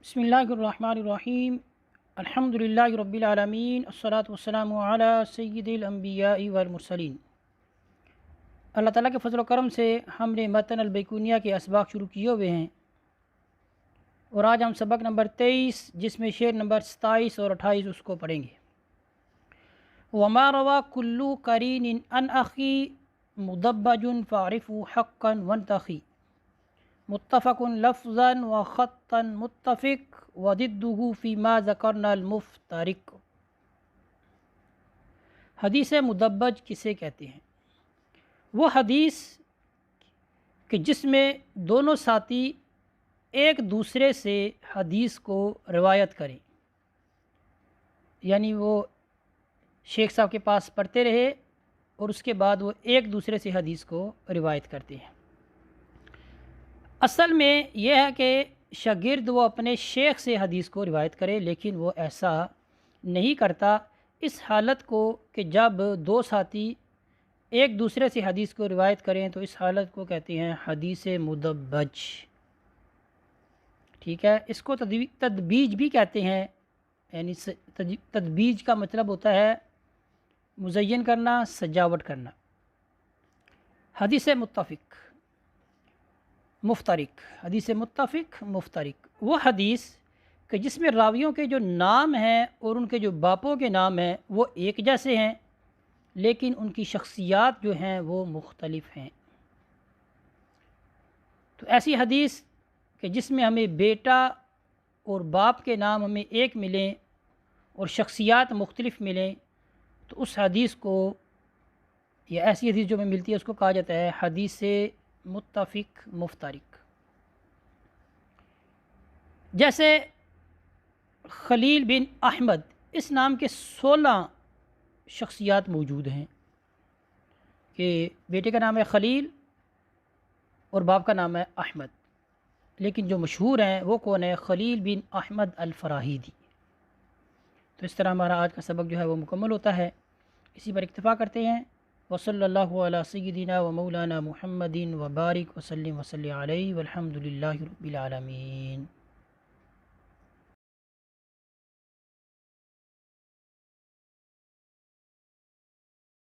بسم اللہ الرحمن الرحیم الحمدللہ رب العالمین الصلاۃ والسلام علی سید الانبیاء والمرسلین۔ اللہ تعالیٰ کے فضل و کرم سے ہم نے متن البیقونیہ کے اسباق شروع کیے ہوئے ہیں، اور آج ہم سبق نمبر 23 جس میں شعر نمبر 27 اور 28 اس کو پڑھیں گے۔ وما روا کلو قرین ان اخی مدبج فاعرف حقا وانتخی متفق لفظا و خطا متفق وضدہ فیما ذکرنا المفترق۔ حدیث مدبج کسے کہتے ہیں؟ وہ حدیث کہ جس میں دونوں ساتھی ایک دوسرے سے حدیث کو روایت کریں، یعنی وہ شیخ صاحب کے پاس پڑھتے رہے اور اس کے بعد وہ ایک دوسرے سے حدیث کو روایت کرتے ہیں۔ اصل میں یہ ہے کہ شاگرد وہ اپنے شیخ سے حدیث کو روایت کرے، لیکن وہ ایسا نہیں کرتا۔ اس حالت کو کہ جب دو ساتھی ایک دوسرے سے حدیث کو روایت کریں تو اس حالت کو کہتے ہیں حدیث مدبج، ٹھیک ہے۔ اس کو تدبیج بھی کہتے ہیں، یعنی تدبیج کا مطلب ہوتا ہے مزین کرنا، سجاوٹ کرنا۔ حدیث متفق مفترق، حدیث متفق مفترق وہ حدیث کہ جس میں راویوں کے جو نام ہیں اور ان کے جو باپوں کے نام ہیں وہ ایک جیسے ہیں، لیکن ان کی شخصیات جو ہیں وہ مختلف ہیں۔ تو ایسی حدیث کہ جس میں ہمیں بیٹا اور باپ کے نام ہمیں ایک ملیں اور شخصیات مختلف ملیں، تو اس حدیث کو یا ایسی حدیث جو ہمیں ملتی ہے اس کو کہا جاتا ہے حدیث متفق مفترق۔ جیسے خلیل بن احمد، اس نام کے 16 شخصیات موجود ہیں کہ بیٹے کا نام ہے خلیل اور باپ کا نام ہے احمد، لیکن جو مشہور ہیں وہ کون ہے؟ خلیل بن احمد الفراہیدی۔ تو اس طرح ہمارا آج کا سبق جو ہے وہ مکمل ہوتا ہے، اسی پر اکتفا کرتے ہیں۔ وصلی اللہ علی سیدنا و مولانا محمد وبارک وسلم علیہ والحمد للہ رب العالمین۔